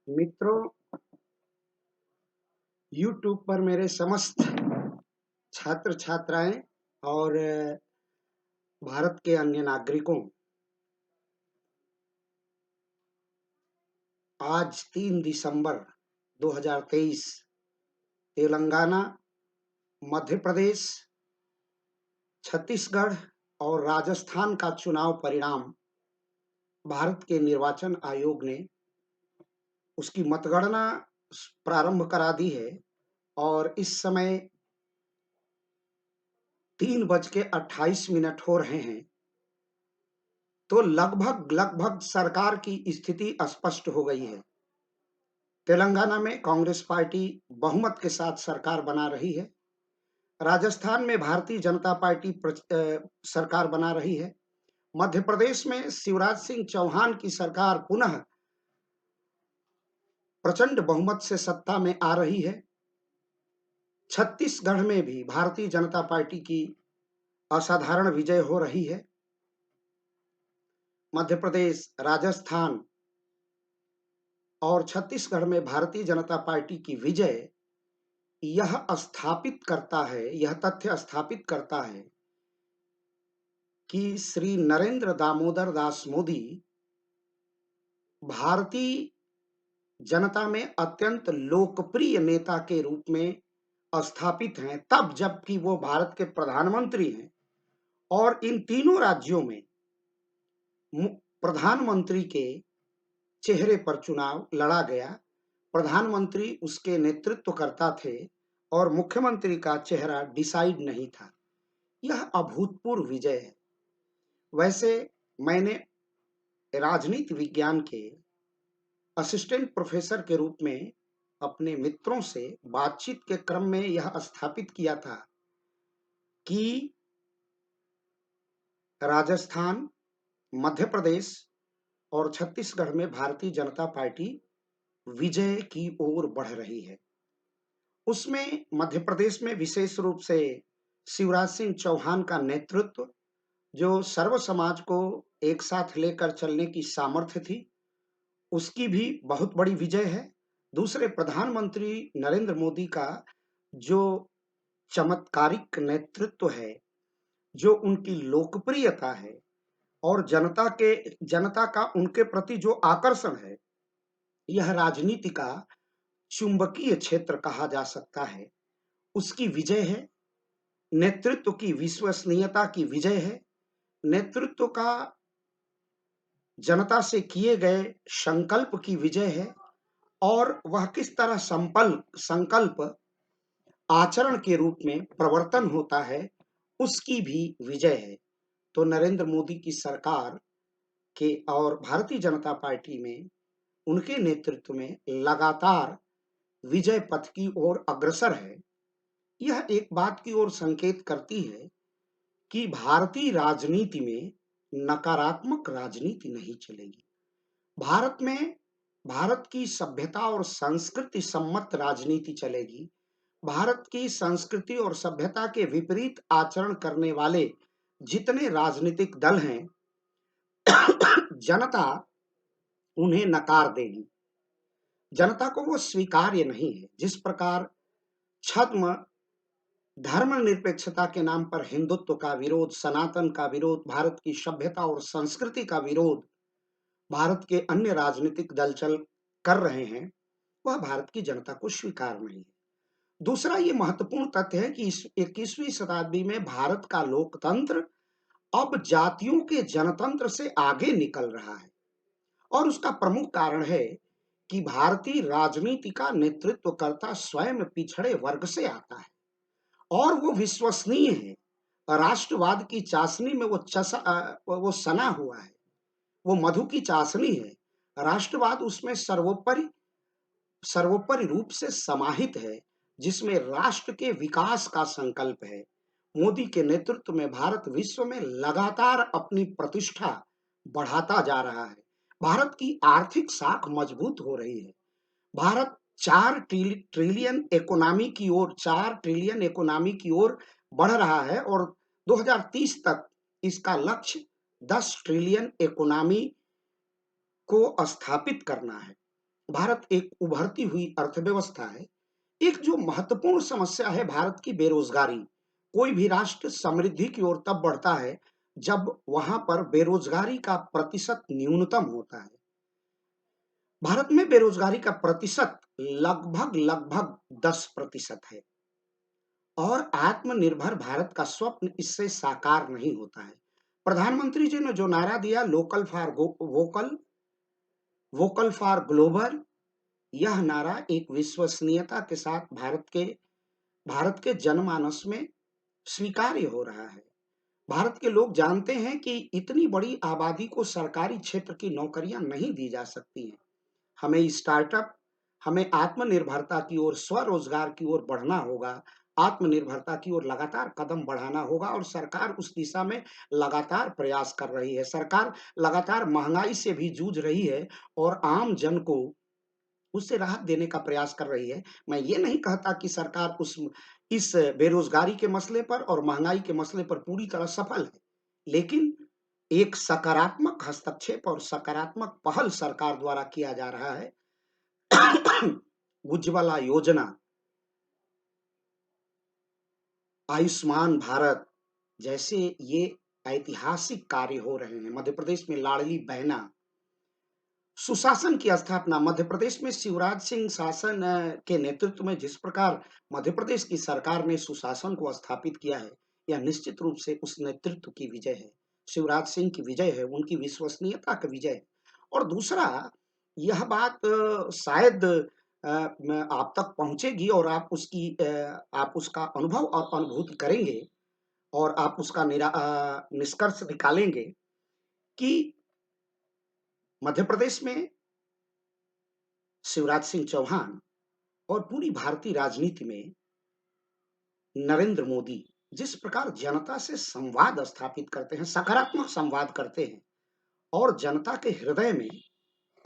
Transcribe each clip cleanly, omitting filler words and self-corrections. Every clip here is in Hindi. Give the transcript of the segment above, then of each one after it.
मित्रों, YouTube पर मेरे समस्त छात्र छात्राएं और भारत के अन्य नागरिकों, आज 3 दिसंबर 2023 तेलंगाना, मध्य प्रदेश, छत्तीसगढ़ और राजस्थान का चुनाव परिणाम भारत के निर्वाचन आयोग ने उसकी मतगणना प्रारंभ करा दी है और इस समय 3:28 हो रहे हैं। तो लगभग सरकार की स्थिति स्पष्ट हो गई है। तेलंगाना में कांग्रेस पार्टी बहुमत के साथ सरकार बना रही है। राजस्थान में भारतीय जनता पार्टी सरकार बना रही है। मध्य प्रदेश में शिवराज सिंह चौहान की सरकार पुनः प्रचंड बहुमत से सत्ता में आ रही है। छत्तीसगढ़ में भी भारतीय जनता पार्टी की असाधारण विजय हो रही है। मध्य प्रदेश, राजस्थान और छत्तीसगढ़ में भारतीय जनता पार्टी की विजय यह तथ्य स्थापित करता है कि श्री नरेंद्र दामोदर दास मोदी भारतीय जनता में अत्यंत लोकप्रिय नेता के रूप में स्थापित हैं, तब जबकि वो भारत के प्रधानमंत्री हैं और इन तीनों राज्यों में प्रधानमंत्री के चेहरे पर चुनाव लड़ा गया। प्रधानमंत्री उसके नेतृत्व करता थे और मुख्यमंत्री का चेहरा डिसाइड नहीं था। यह अभूतपूर्व विजय है। वैसे मैंने राजनीति विज्ञान के असिस्टेंट प्रोफेसर के रूप में अपने मित्रों से बातचीत के क्रम में यह स्थापित किया था कि राजस्थान, मध्य प्रदेश और छत्तीसगढ़ में भारतीय जनता पार्टी विजय की ओर बढ़ रही है। उसमें मध्य प्रदेश में विशेष रूप से शिवराज सिंह चौहान का नेतृत्व, जो सर्व समाज को एक साथ लेकर चलने की सामर्थ्य थी, उसकी भी बहुत बड़ी विजय है। दूसरे, प्रधानमंत्री नरेंद्र मोदी का जो चमत्कारिक नेतृत्व है, जो उनकी लोकप्रियता है और जनता का उनके प्रति जो आकर्षण है, यह राजनीति का चुंबकीय क्षेत्र कहा जा सकता है। उसकी विजय है। नेतृत्व की विश्वसनीयता की विजय है। नेतृत्व का जनता से किए गए संकल्प की विजय है और वह किस तरह संकल्प आचरण के रूप में प्रवर्तन होता है, उसकी भी विजय है। तो नरेंद्र मोदी की सरकार के और भारतीय जनता पार्टी में उनके नेतृत्व में लगातार विजय पथ की ओर अग्रसर है। यह एक बात की ओर संकेत करती है कि भारतीय राजनीति में नकारात्मक राजनीति नहीं चलेगी। भारत की सभ्यता और संस्कृति सम्मत राजनीति चलेगी। भारत की संस्कृति और सभ्यता के विपरीत आचरण करने वाले जितने राजनीतिक दल हैं, जनता उन्हें नकार देगी। जनता को वो स्वीकार्य नहीं है। जिस प्रकार छद्म धर्मनिरपेक्षता के नाम पर हिंदुत्व का विरोध, सनातन का विरोध, भारत की सभ्यता और संस्कृति का विरोध भारत के अन्य राजनीतिक दल चल कर रहे हैं, वह भारत की जनता को स्वीकार नहीं है। दूसरा ये महत्वपूर्ण तथ्य है कि इस 21वीं शताब्दी में भारत का लोकतंत्र अब जातियों के जनतंत्र से आगे निकल रहा है और उसका प्रमुख कारण है कि भारतीय राजनीति का नेतृत्वकर्ता स्वयं पिछड़े वर्ग से आता है और वो विश्वसनीय है। राष्ट्रवाद की चाशनी में वो सना हुआ है। वो मधु की चाशनी है। राष्ट्रवाद उसमें सर्वोपरि रूप से समाहित है, जिसमें राष्ट्र के विकास का संकल्प है। मोदी के नेतृत्व में भारत विश्व में लगातार अपनी प्रतिष्ठा बढ़ाता जा रहा है। भारत की आर्थिक साख मजबूत हो रही है। भारत 4 ट्रिलियन इकोनॉमी की ओर बढ़ रहा है और 2030 तक इसका लक्ष्य 10 ट्रिलियन इकोनॉमी को स्थापित करना है। भारत एक उभरती हुई अर्थव्यवस्था है। एक जो महत्वपूर्ण समस्या है भारत की बेरोजगारी। कोई भी राष्ट्र समृद्धि की ओर तब बढ़ता है जब वहां पर बेरोजगारी का प्रतिशत न्यूनतम होता है। भारत में बेरोजगारी का प्रतिशत लगभग लगभग 10% है और आत्मनिर्भर भारत का स्वप्न इससे साकार नहीं होता है। प्रधानमंत्री जी ने जो नारा दिया, local for vocal, vocal for global, यह नारा एक विश्वसनीयता के साथ भारत के जनमानस में स्वीकार्य हो रहा है। भारत के लोग जानते हैं कि इतनी बड़ी आबादी को सरकारी क्षेत्र की नौकरियां नहीं दी जा सकती हैं। हमें स्टार्टअप, हमें आत्मनिर्भरता की ओर, स्वरोजगार की ओर बढ़ना होगा। आत्मनिर्भरता की ओर लगातार कदम बढ़ाना होगा और सरकार उस दिशा में लगातार प्रयास कर रही है। सरकार लगातार महंगाई से भी जूझ रही है और आम जन को उससे राहत देने का प्रयास कर रही है। मैं ये नहीं कहता कि सरकार उस इस बेरोजगारी के मसले पर और महंगाई के मसले पर पूरी तरह सफल है। लेकिन एक सकारात्मक हस्तक्षेप और सकारात्मक पहल सरकार द्वारा किया जा रहा है। उज्ज्वला योजना, आयुष्मान भारत जैसे ये ऐतिहासिक कार्य हो रहे हैं। मध्य प्रदेश में लाडली बहना, सुशासन की स्थापना मध्य प्रदेश में शिवराज सिंह शासन के नेतृत्व में जिस प्रकार मध्य प्रदेश की सरकार ने सुशासन को स्थापित किया है, यह निश्चित रूप से उस नेतृत्व की विजय है। शिवराज सिंह की विजय है, उनकी विश्वसनीयता की विजय है। और दूसरा, यह बात शायद आप तक पहुंचेगी और आप उसका अनुभव और अनुभूति करेंगे और आप उसका निष्कर्ष निकालेंगे कि मध्य प्रदेश में शिवराज सिंह चौहान और पूरी भारतीय राजनीति में नरेंद्र मोदी जिस प्रकार जनता से संवाद स्थापित करते हैं, सकारात्मक संवाद करते हैं और जनता के हृदय में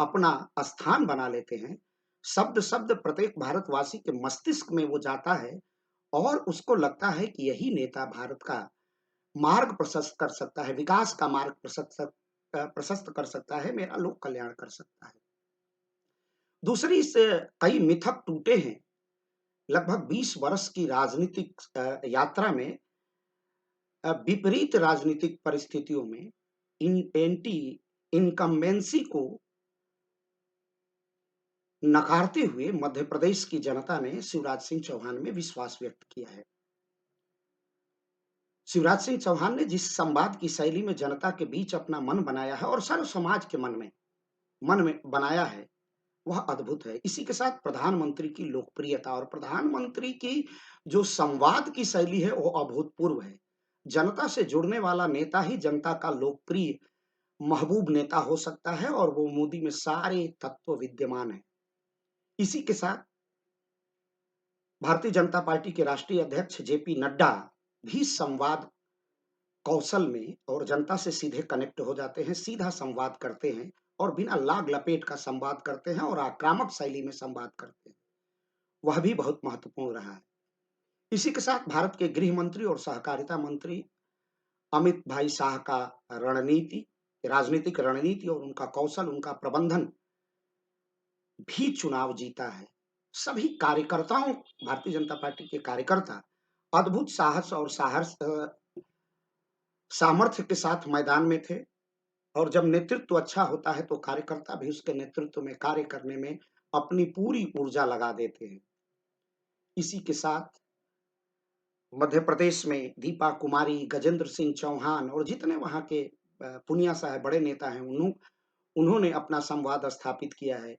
अपना स्थान बना लेते हैं। शब्द शब्द प्रत्येक भारतवासी के मस्तिष्क में वो जाता है और उसको लगता है कि यही नेता भारत का मार्ग प्रशस्त कर सकता है, विकास का मार्ग प्रशस्त कर सकता है, मेरा लोक कल्याण कर सकता है। दूसरी, से कई मिथक टूटे हैं। लगभग 20 वर्ष की राजनीतिक यात्रा में विपरीत राजनीतिक परिस्थितियों में इन एंटी इनकम्बेंसी को नकारते हुए मध्य प्रदेश की जनता ने शिवराज सिंह चौहान में विश्वास व्यक्त किया है। शिवराज सिंह चौहान ने जिस संवाद की शैली में जनता के बीच अपना मन बनाया है और सर्व समाज के मन में बनाया है, वह अद्भुत है। इसी के साथ प्रधानमंत्री की लोकप्रियता और प्रधानमंत्री की जो संवाद की शैली है वो अभूतपूर्व है। जनता से जुड़ने वाला नेता ही जनता का लोकप्रिय महबूब नेता हो सकता है और वो मोदी में सारे तत्व विद्यमान है। इसी के साथ भारतीय जनता पार्टी के राष्ट्रीय अध्यक्ष जेपी नड्डा भी संवाद कौशल में और जनता से सीधे कनेक्ट हो जाते हैं, सीधा संवाद करते हैं और बिना लाग लपेट का संवाद करते हैं और आक्रामक शैली में संवाद करते हैं। वह भी बहुत महत्वपूर्ण रहा है। इसी के साथ भारत के गृह मंत्री और सहकारिता मंत्री अमित भाई शाह का राजनीतिक रणनीति और उनका कौशल, उनका प्रबंधन भी चुनाव जीता है। सभी कार्यकर्ताओं, भारतीय जनता पार्टी के कार्यकर्ता अद्भुत साहस और सामर्थ्य के साथ मैदान में थे और जब नेतृत्व अच्छा होता है तो कार्यकर्ता भी उसके नेतृत्व में कार्य करने में अपनी पूरी ऊर्जा लगा देते हैं। इसी के साथ मध्य प्रदेश में दीपा कुमारी, गजेंद्र सिंह चौहान और जितने वहाँ के पुनिया साहब बड़े नेता हैं, उन्होंने अपना संवाद स्थापित किया है।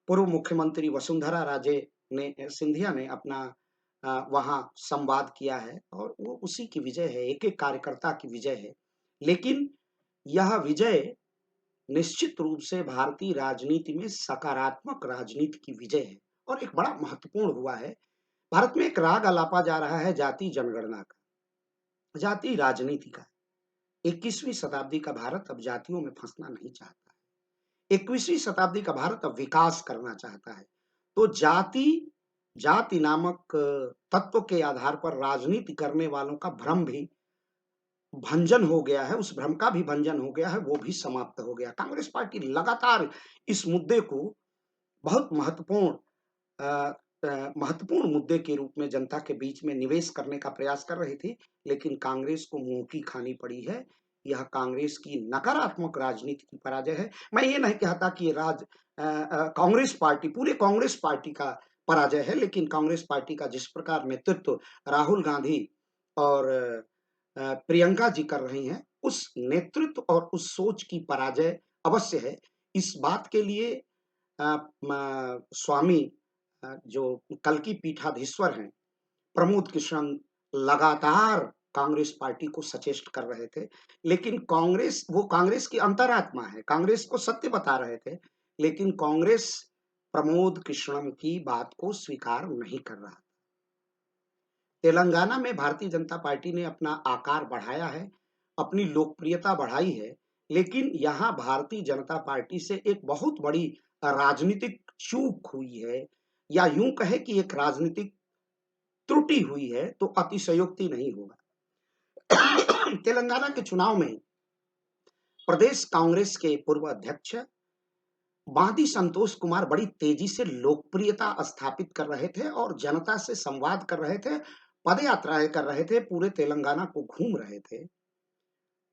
पूर्व मुख्यमंत्री वसुंधरा राजे ने सिंधिया ने अपना वहाँ संवाद किया है और वो उसी की विजय है, एक-एक कार्यकर्ता की विजय है। लेकिन यह विजय निश्चित रूप से भारतीय राजनीति में सकारात्मक राजनीति की विजय है और एक बड़ा महत्वपूर्ण हुआ है। भारत में एक राग अलापा जा रहा है जाति जनगणना का, जाति राजनीति का। 21वीं शताब्दी का भारत अब जातियों में फंसना नहीं चाहता है। 21वीं शताब्दी का भारत अब विकास करना चाहता है। तो जाति नामक तत्व के आधार पर राजनीति करने वालों का भ्रम भी भंजन हो गया है, उस भ्रम का भी भंजन हो गया है, वो भी समाप्त हो गया। कांग्रेस पार्टी लगातार इस मुद्दे को बहुत महत्वपूर्ण मुद्दे के रूप में जनता के बीच में निवेश करने का प्रयास कर रही थी, लेकिन कांग्रेस को मुँह की खानी पड़ी है। यह कांग्रेस की नकारात्मक राजनीति की पराजय है। मैं ये नहीं कहता कि ये कांग्रेस पार्टी, पूरे कांग्रेस पार्टी का पराजय है, लेकिन कांग्रेस पार्टी का जिस प्रकार नेतृत्व राहुल गांधी और प्रियंका जी कर रही हैं, उस नेतृत्व और उस सोच की पराजय अवश्य है। इस बात के लिए स्वामी जो कल्कि पीठाधीश्वर हैं, प्रमोद कृष्णन लगातार कांग्रेस पार्टी को सचेष्ट कर रहे थे, लेकिन कांग्रेस की अंतरात्मा है, कांग्रेस को सत्य बता रहे थे, लेकिन कांग्रेस प्रमोद कृष्णन की बात को स्वीकार नहीं कर रहा। तेलंगाना में भारतीय जनता पार्टी ने अपना आकार बढ़ाया है, अपनी लोकप्रियता बढ़ाई है, लेकिन यहाँ भारतीय जनता पार्टी से एक बहुत बड़ी राजनीतिक चूक हुई है, या यूं कहे कि एक राजनीतिक त्रुटि हुई है, तो अतिशयोक्ति नहीं होगा। तेलंगाना के चुनाव में प्रदेश कांग्रेस के पूर्व अध्यक्ष बांदी संतोष कुमार बड़ी तेजी से लोकप्रियता स्थापित कर रहे थे और जनता से संवाद कर रहे थे, पदयात्राएं कर रहे थे, पूरे तेलंगाना को घूम रहे थे।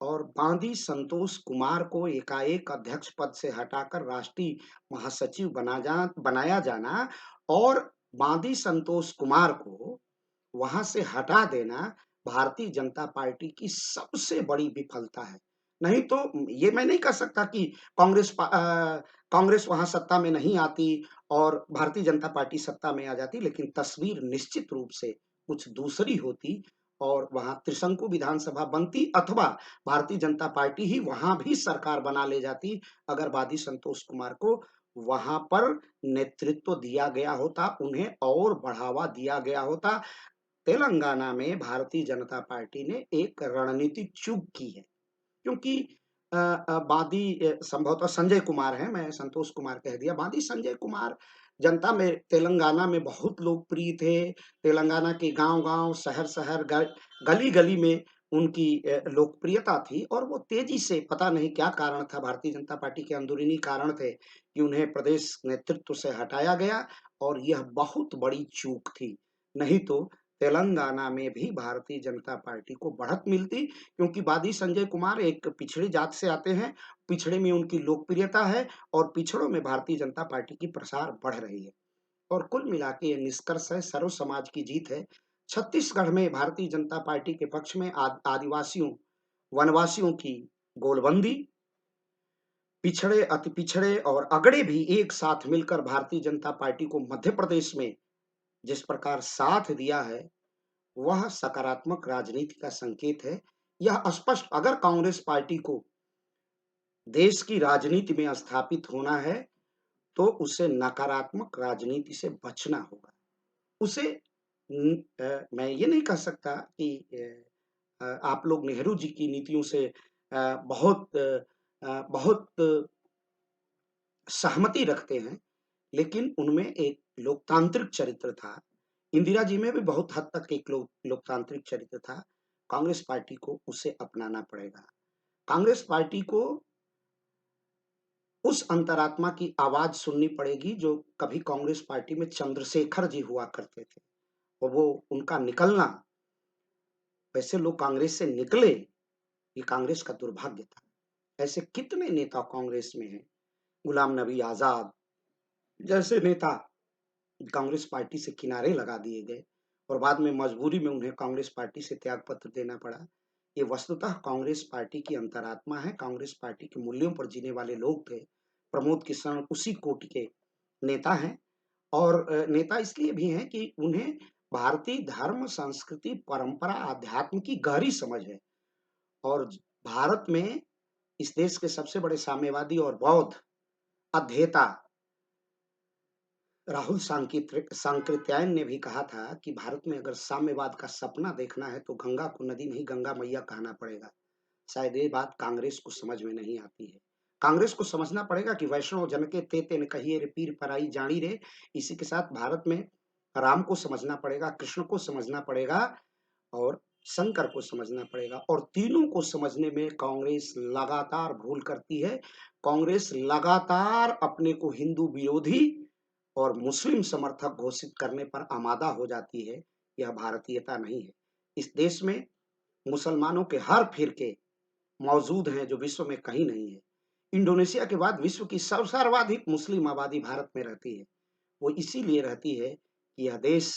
और बांदी संतोष कुमार को एकाएक अध्यक्ष पद से हटाकर राष्ट्रीय महासचिव बनाया जाना और बांदी संतोष कुमार को वहां से हटा देना भारतीय जनता पार्टी की सबसे बड़ी विफलता है। नहीं तो ये मैं नहीं कह सकता कि कांग्रेस वहां सत्ता में नहीं आती और भारतीय जनता पार्टी सत्ता में आ जाती, लेकिन तस्वीर निश्चित रूप से कुछ दूसरी होती और वहां त्रिशंकु विधानसभा बनती, अथवा भारतीय जनता पार्टी ही वहां भी सरकार बना ले जाती, अगर बादी संतोष कुमार को वहां पर नेतृत्व दिया गया होता, उन्हें और बढ़ावा दिया गया होता। तेलंगाना में भारतीय जनता पार्टी ने एक रणनीतिक चूक की है, क्योंकि बादी संभवतः संजय कुमार हैं, मैं संतोष कुमार कह दिया, बादी संजय कुमार जनता में तेलंगाना में बहुत लोकप्रिय थे। तेलंगाना के गांव-गांव, शहर-शहर, गली-गली में उनकी लोकप्रियता थी और वो तेजी से, पता नहीं क्या कारण था, भारतीय जनता पार्टी के अंदरूनी कारण थे कि उन्हें प्रदेश नेतृत्व से हटाया गया और यह बहुत बड़ी चूक थी। नहीं तो तेलंगाना में भी भारतीय जनता पार्टी को बढ़त मिलती, क्योंकि बादी संजय कुमार एक पिछड़ी जात से आते हैं, पिछड़े में उनकी लोकप्रियता है और पिछड़ों में भारतीय जनता पार्टी की प्रसार बढ़ रही है। और कुल मिला के ये निष्कर्ष है, सर्व समाज की जीत है। छत्तीसगढ़ में भारतीय जनता पार्टी के पक्ष में आदिवासियों, वनवासियों की गोलबंदी, पिछड़े, अति पिछड़े और अगड़े भी एक साथ मिलकर भारतीय जनता पार्टी को मध्य प्रदेश में जिस प्रकार साथ दिया है, वह सकारात्मक राजनीति का संकेत है। यह स्पष्ट, अगर कांग्रेस पार्टी को देश की राजनीति में स्थापित होना है, तो उसे नकारात्मक राजनीति से बचना होगा। उसे मैं ये नहीं कह सकता कि आप लोग नेहरू जी की नीतियों से बहुत सहमति रखते हैं, लेकिन उनमें एक लोकतांत्रिक चरित्र था। इंदिरा जी में भी बहुत हद तक एक लोकतांत्रिक चरित्र था। कांग्रेस पार्टी को उसे अपनाना पड़ेगा। कांग्रेस पार्टी को उस अंतरात्मा की आवाज सुननी पड़ेगी जो कभी कांग्रेस पार्टी में चंद्रशेखर जी हुआ करते थे, और वो उनका निकलना, वैसे लोग कांग्रेस से निकले, ये कांग्रेस का दुर्भाग्य था। ऐसे कितने नेता कांग्रेस में हैं, गुलाम नबी आजाद जैसे नेता कांग्रेस पार्टी से किनारे लगा दिए गए और बाद में मजबूरी में उन्हें कांग्रेस पार्टी से त्यागपत्र देना पड़ा। ये वस्तुतः कांग्रेस पार्टी की अंतरात्मा है, कांग्रेस पार्टी के मूल्यों पर जीने वाले लोग थे। प्रमोद किसान उसी कोटि के नेता हैं, और नेता इसलिए भी हैं कि उन्हें भारतीय धर्म, संस्कृति, परंपरा, अध्यात्म की गहरी समझ है। और भारत में इस देश के सबसे बड़े साम्यवादी और बौद्ध अध्येता राहुल सांकृत्यायन ने भी कहा था कि भारत में अगर साम्यवाद का सपना देखना है तो गंगा को नदी नहीं, गंगा मैया कहना पड़ेगा। शायद ये बात कांग्रेस को समझ में नहीं आती है। कांग्रेस को समझना पड़ेगा कि वैष्णव जन के तेते न कहिए रे पीर पराई जानी रे। इसी के साथ भारत में राम को समझना पड़ेगा, कृष्ण को समझना पड़ेगा और शंकर को समझना पड़ेगा, और तीनों को समझने में कांग्रेस लगातार भूल करती है। कांग्रेस लगातार अपने को हिंदू विरोधी और मुस्लिम समर्थक घोषित करने पर आमादा हो जाती है, यह भारतीयता नहीं है। इस देश में मुसलमानों के हर फिरके मौजूद हैं जो विश्व में कहीं नहीं है। इंडोनेशिया के बाद विश्व की सर्वाधिक मुस्लिम आबादी भारत में रहती है। वो इसीलिए रहती है कि यह देश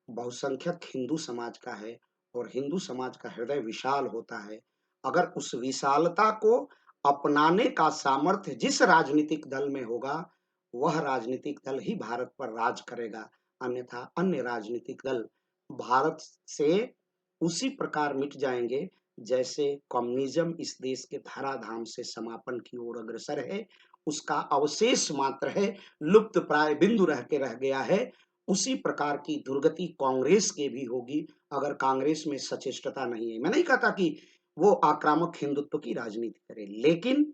बहुसंख्यक हिंदू समाज का है और हिंदू समाज का हृदय विशाल होता है। अगर उस विशालता को अपनाने का सामर्थ्य जिस राजनीतिक दल में होगा, वह राजनीतिक दल ही भारत पर राज करेगा। अन्यथा अन्य राजनीतिक दल भारत से उसी प्रकार मिट जाएंगे जैसे कम्युनिज्म इस देश के धराधाम से समापन की ओर अग्रसर है। उसका अवशेष मात्र है, लुप्त प्राय बिंदु रह के रह गया है। उसी प्रकार की दुर्गति कांग्रेस के भी होगी अगर कांग्रेस में सचेष्टता नहीं है। मैं नहीं कहता कि वो आक्रामक हिंदुत्व की राजनीति करे, लेकिन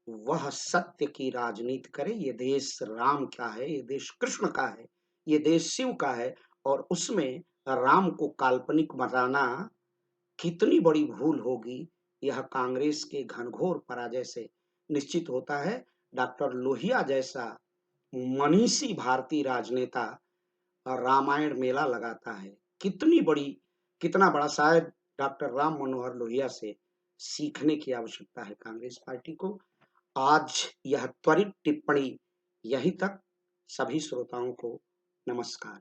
वह सत्य की राजनीति करे। ये देश राम का है, ये देश कृष्ण का है, ये देश शिव का है, और उसमें राम को काल्पनिक बनाना कितनी बड़ी भूल होगी, यह कांग्रेस के घनघोर पराजय से निश्चित होता है। डॉक्टर लोहिया जैसा मनीषी भारतीय राजनेता रामायण मेला लगाता है। कितना बड़ा, शायद डॉक्टर राम मनोहर लोहिया से सीखने की आवश्यकता है कांग्रेस पार्टी को। आज यह त्वरित टिप्पणी यहीं तक। सभी श्रोताओं को नमस्कार।